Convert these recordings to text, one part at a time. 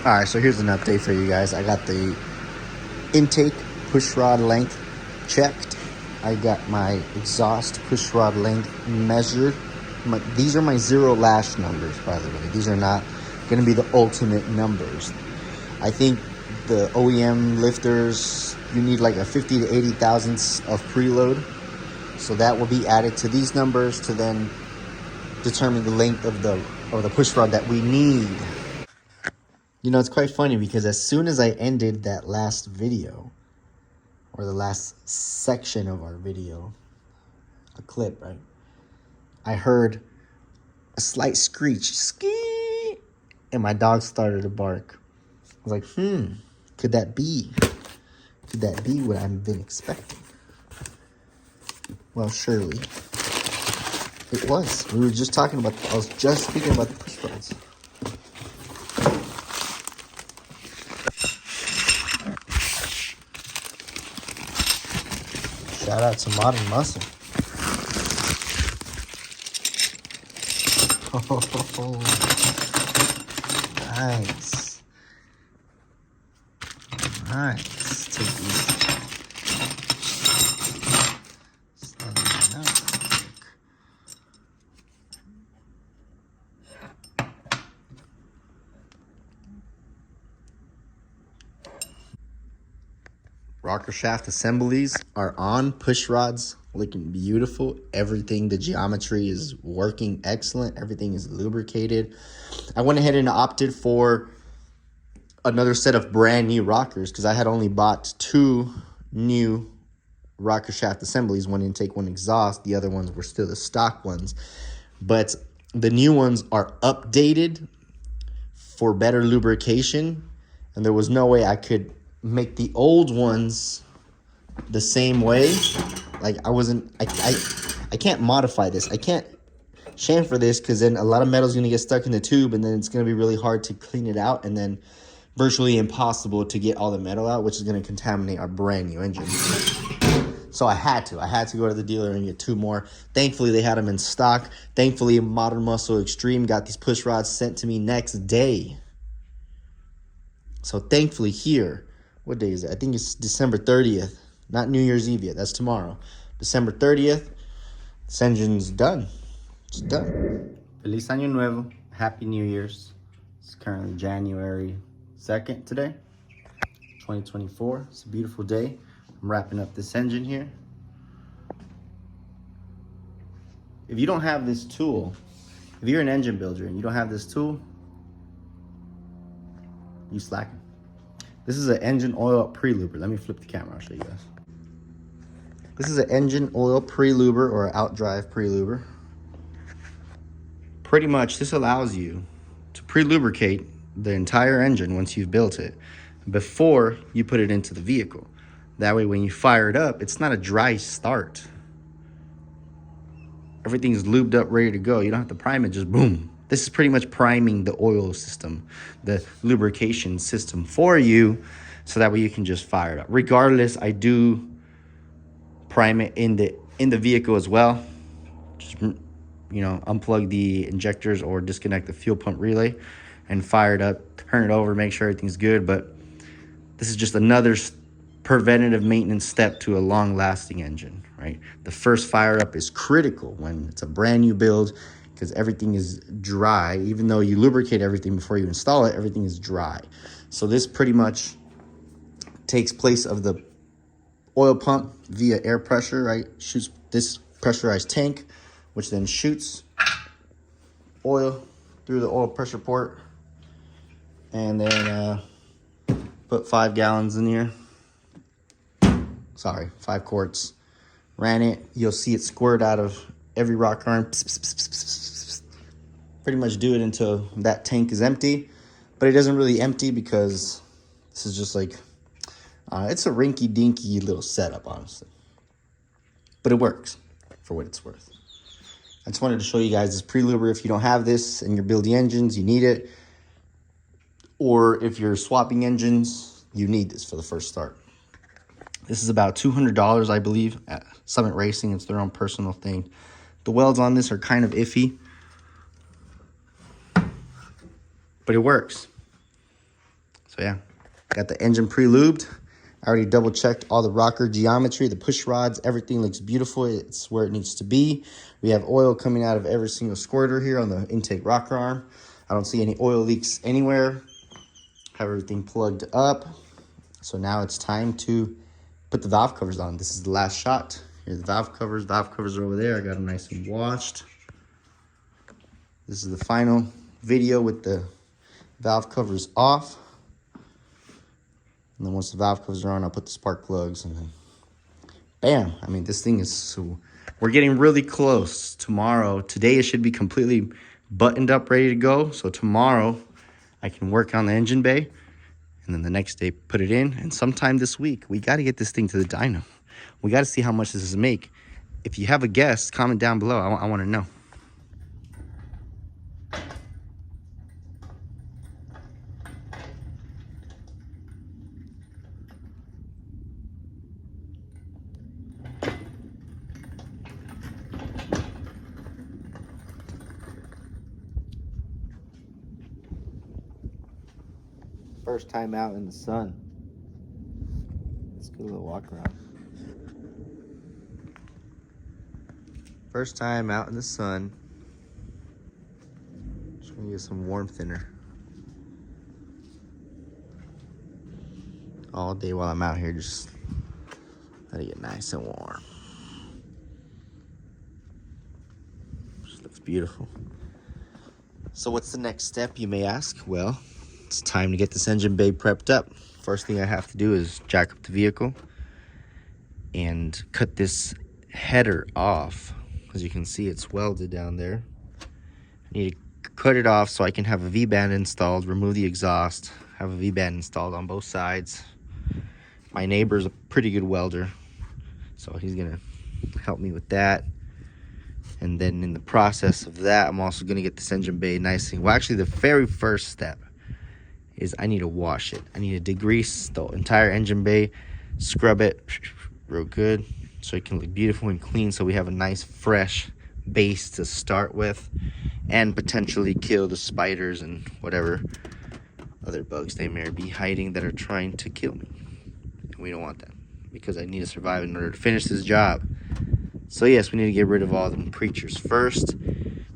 All right, so here's an update for you guys. I got the intake push rod length checked. I got my exhaust push rod length measured. These are my zero lash numbers, by the way. These are not going to be the ultimate numbers. I think the OEM lifters, you need like a 50 to 80 thousandths of preload. So that will be added to these numbers to then determine the length of the push rod that we need. You know, it's quite funny because as soon as I ended that last video, or the last section of our video, a clip, right? I heard a slight screech, ski, and my dog started to bark. I was like, could that be? Could that be what I've been expecting? Well, surely it was. We were just talking about, I was just speaking about the push rods. Shout out to Modern Muscle. Oh, nice. Nice. Take these. Slide them out real quick. Rocker shaft assemblies are on. Push rods looking beautiful. Everything, the geometry is working excellent. Everything is lubricated. I went ahead and opted for another set of brand new rockers because I had only bought 2 new rocker shaft assemblies, one intake, one exhaust. The other ones were still the stock ones. But the new ones are updated for better lubrication, and there was no way I could make the old ones the same way. Like I can't modify this. I can't chamfer this because then a lot of metal is going to get stuck in the tube, and then it's going to be really hard to clean it out, and then virtually impossible to get all the metal out, which is going to contaminate our brand new engine. So I had to go to the dealer and get 2 more. Thankfully, they had them in stock. Thankfully, Modern Muscle Extreme got these push rods sent to me next day. So thankfully here, what day is it? I think it's December 30th. Not New Year's Eve yet. That's tomorrow. December 30th. This engine's done. It's done. Feliz Año Nuevo. Happy New Year's. It's currently January 2nd today, 2024. It's a beautiful day. I'm wrapping up this engine here. If you don't have this tool, if you're an engine builder and you don't have this tool, you slacking. This is an engine oil pre-luber. Let me flip the camera, I'll show you guys. This is an engine oil pre-luber or an outdrive pre-luber. Pretty much this allows you to pre-lubricate the entire engine once you've built it before you put it into the vehicle. That way when you fire it up, it's not a dry start. Everything's lubed up, ready to go. You don't have to prime it, just boom. This is pretty much priming the oil system, the lubrication system for you, so that way you can just fire it up. Regardless, I do prime it in the vehicle as well. Just, you know, unplug the injectors or disconnect the fuel pump relay and fire it up, turn it over, make sure everything's good. But this is just another preventative maintenance step to a long-lasting engine, right? The first fire up is critical when it's a brand new build, because everything is dry. Even though you lubricate everything before you install it, everything is dry. So this pretty much takes place of the oil pump via air pressure, right? Shoots this pressurized tank, which then shoots oil through the oil pressure port. And then put 5 gallons in here. Sorry, 5 quarts. Ran it. You'll see it squirt out of every rock arm. Pss, pss, pss, pss, pss. Pretty much do it until that tank is empty. But it doesn't really empty because this is just like, it's a rinky-dinky little setup, honestly. But it works for what it's worth. I just wanted to show you guys this pre-luber. If you don't have this and you're building engines, you need it. Or if you're swapping engines, you need this for the first start. This is about $200, I believe, at Summit Racing. It's their own personal thing. The welds on this are kind of iffy, but it works. So yeah, got the engine pre-lubed. I already double checked all the rocker geometry, the push rods, everything looks beautiful. It's where it needs to be. We have oil coming out of every single squirter here on the intake rocker arm. I don't see any oil leaks anywhere. Have everything plugged up. So now it's time to put the valve covers on. This is the last shot. Here's the valve covers. Valve covers are over there. I got them nice and washed. This is the final video with the valve covers off. And then once the valve covers are on, I'll put the spark plugs and then bam. I mean, this thing is so, we're getting really close. Today it should be completely buttoned up, ready to go. So tomorrow I can work on the engine bay, and then the next day put it in. And sometime this week, we got to get this thing to the dyno. We got to see how much this is make. If you have a guess, comment down below. I want to know. First time out in the sun. Let's get a little walk around. First time out in the sun. Just gonna get some warmth in her. All day while I'm out here, just let it get nice and warm. Just looks beautiful. So what's the next step, you may ask? Well, it's time to get this engine bay prepped up. First thing I have to do is jack up the vehicle and cut this header off. As you can see, it's welded down there. I need to cut it off so I can have a V-band installed, remove the exhaust, have a V-band installed on both sides. My neighbor's a pretty good welder, so he's gonna help me with that. And then in the process of that, I'm also gonna get this engine bay nice and, well, actually the very first step is I need to wash it. I need to degrease the entire engine bay, scrub it real good so it can look beautiful and clean, so we have a nice fresh base to start with, and potentially kill the spiders and whatever other bugs they may be hiding that are trying to kill me. We don't want that, because I need to survive in order to finish this job. So yes, we need to get rid of all them creatures first,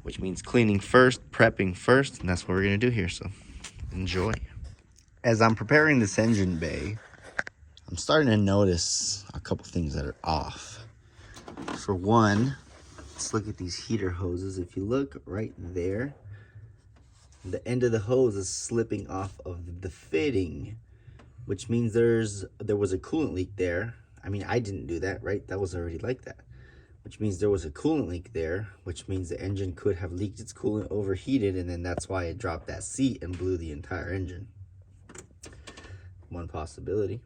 which means cleaning first, prepping first, and that's what we're gonna do here, so enjoy. As I'm preparing this engine bay, I'm starting to notice a couple things that are off. For one, let's look at these heater hoses. If you look right there, the end of the hose is slipping off of the fitting, which means there was a coolant leak there. I mean, I didn't do that, right? That was already like that. Which means there was a coolant leak there, which means the engine could have leaked its coolant, overheated, and then that's why it dropped that seat and blew the entire engine. One possibility.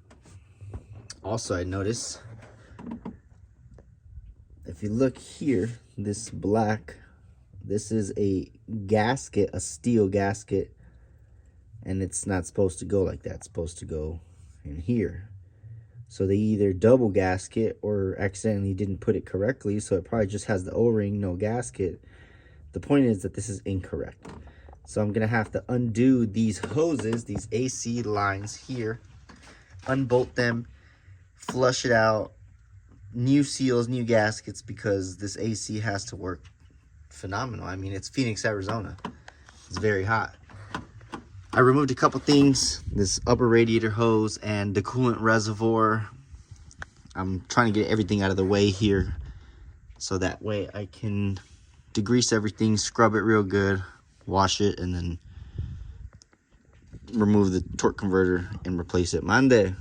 Also, I notice, if you look here, this black, this is a gasket, a steel gasket, and it's not supposed to go like that. It's supposed to go in here. So they either double gasket or accidentally didn't put it correctly, so it probably just has the O-ring, no gasket. The point is that this is incorrect. So I'm gonna have to undo these hoses, these AC lines here, unbolt them, flush it out, new seals, new gaskets, because this AC has to work phenomenal. I mean, it's Phoenix, Arizona. It's very hot. I removed a couple things, this upper radiator hose and the coolant reservoir. I'm trying to get everything out of the way here, so that way I can degrease everything, scrub it real good, wash it, and then remove the torque converter and replace it Monday.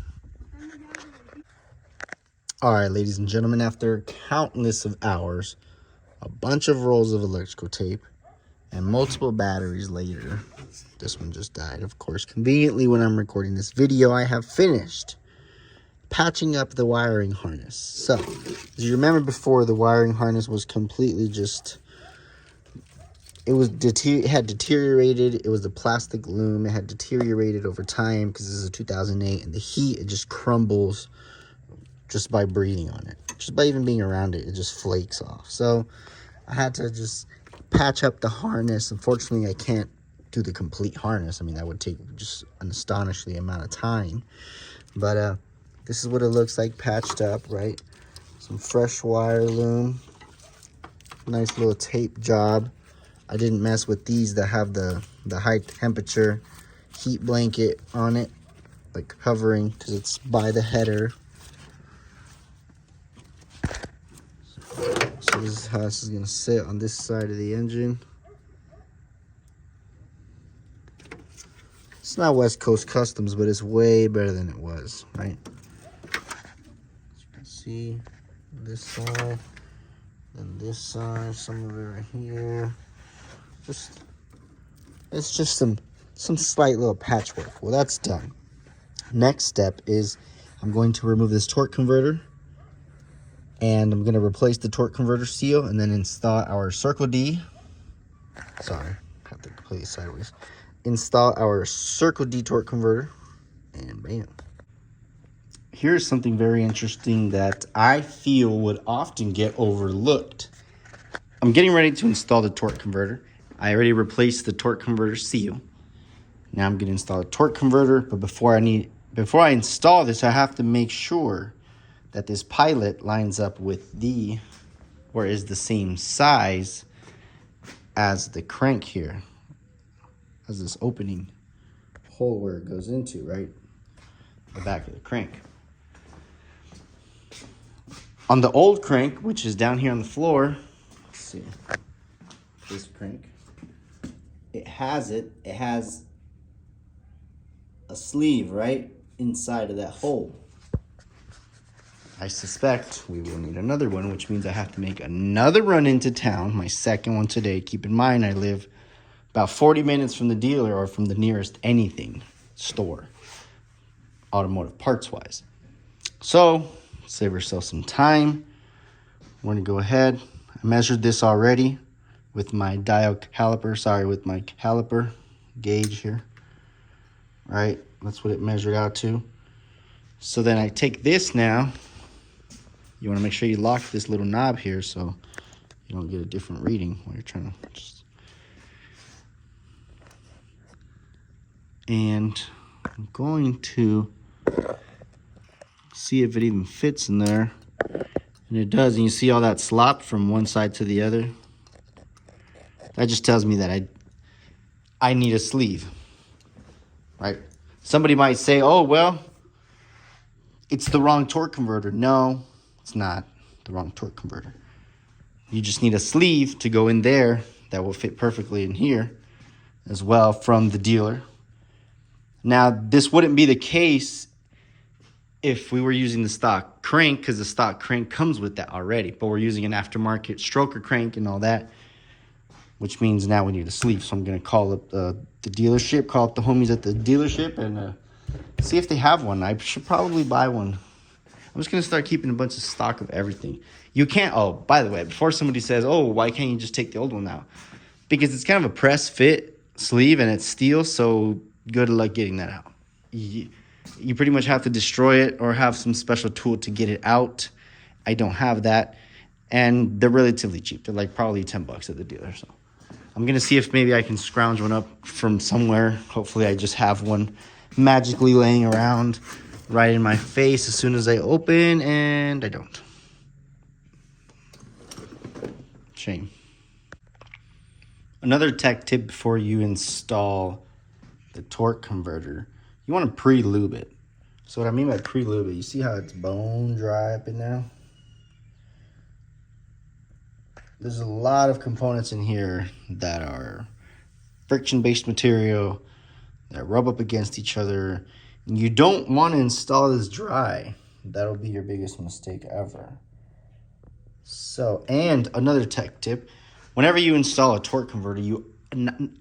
All right, ladies and gentlemen, after countless of hours, a bunch of rolls of electrical tape, and multiple batteries later, this one just died, of course. Conveniently, when I'm recording this video, I have finished patching up the wiring harness. So, as you remember before, the wiring harness was completely just, it had deteriorated. It was the plastic loom. It had deteriorated over time because this is a 2008, and the heat, it just crumbles just by breathing on it. Just by even being around it, it just flakes off. So I had to just patch up the harness. Unfortunately, I can't do the complete harness. I mean, that would take just an astonishing amount of time. But this is what it looks like patched up, right? Some fresh wire loom. Nice little tape job. I didn't mess with these that have the high temperature heat blanket on it, like covering, because it's by the header. So this is how this is gonna sit on this side of the engine. It's not West Coast Customs, but it's way better than it was, right? As you can see, this side, then this side, some of it right here. It's just some slight little patchwork. Well, that's done. Next step is I'm going to remove this torque converter, and I'm going to replace the torque converter seal and then install our Circle D. Sorry, I have to completely sideways. Install our Circle D torque converter, and bam. Here's something very interesting that I feel would often get overlooked. I'm getting ready to install the torque converter. I already replaced the torque converter seal. Now I'm going to install a torque converter, but before I install this, I have to make sure that this pilot lines up with or is the same size as the crank here. Has this opening hole where it goes into, right? The back of the crank. On the old crank, which is down here on the floor, let's see, this crank, it has a sleeve right inside of that hole. I suspect we will need another one, which means I have to make another run into town, my second one today. Keep in mind, I live about 40 minutes from the dealer or from the nearest anything store, automotive parts wise. So save ourselves some time. We're going to go ahead. I measured this already with my dial caliper, with my caliper gauge here, right? That's what it measured out to. So then I take this now. You want to make sure you lock this little knob here so you don't get a different reading while you're trying to just... And I'm going to see if it even fits in there. And it does. And you see all that slop from one side to the other? That just tells me that I need a sleeve, right? Somebody might say, oh, well, it's the wrong torque converter. No, it's not the wrong torque converter. You just need a sleeve to go in there that will fit perfectly in here as well from the dealer. Now, this wouldn't be the case if we were using the stock crank, because the stock crank comes with that already. But we're using an aftermarket stroker crank and all that, which means now we need a sleeve. So I'm going to call up the dealership, call up the homies at the dealership, and see if they have one. I should probably buy one. I'm just going to start keeping a bunch of stock of everything. You can't, oh, by the way, before somebody says, oh, why can't you just take the old one out? Because it's kind of a press fit sleeve and it's steel, so good luck getting that out. You pretty much have to destroy it or have some special tool to get it out. I don't have that. And they're relatively cheap. They're like probably $10 at the dealer. So I'm going to see if maybe I can scrounge one up from somewhere. Hopefully I just have one magically laying around right in my face as soon as I open, and I don't. Shame. Another tech tip before you install the torque converter, you want to pre-lube it. So what I mean by pre-lube it, you see how it's bone dry up in now? There's a lot of components in here that are friction-based material that rub up against each other. And you don't want to install this dry. That'll be your biggest mistake ever. So, and another tech tip, whenever you install a torque converter, you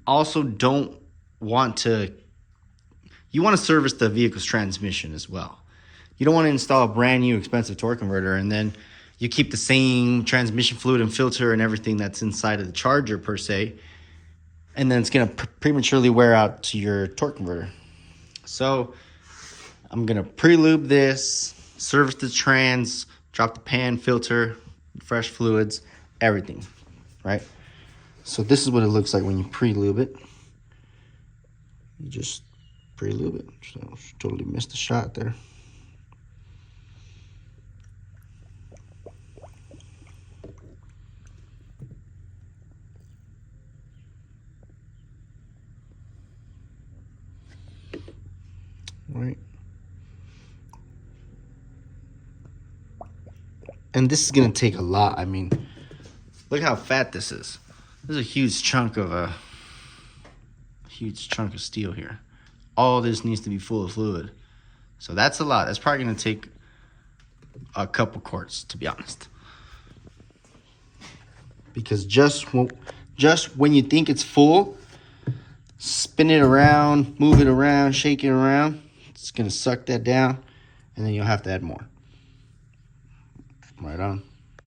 also don't want to, you want to service the vehicle's transmission as well. You don't want to install a brand new expensive torque converter and then you keep the same transmission fluid and filter and everything that's inside of the charger per se, and then it's going to prematurely wear out to your torque converter. So I'm going to pre-lube this, service the trans, drop the pan, filter, fresh fluids, everything, right? So this is what it looks like when you pre-lube it. you just pre-lube it. So totally missed the shot there. Right. And this is gonna take a lot. I mean, look how fat this is. This is a huge chunk of steel here. All this needs to be full of fluid. So that's a lot. That's probably gonna take a couple quarts, to be honest. Because just when you think it's full, spin it around, move it around, shake it around. It's gonna suck that down, and then you'll have to add more. Right on.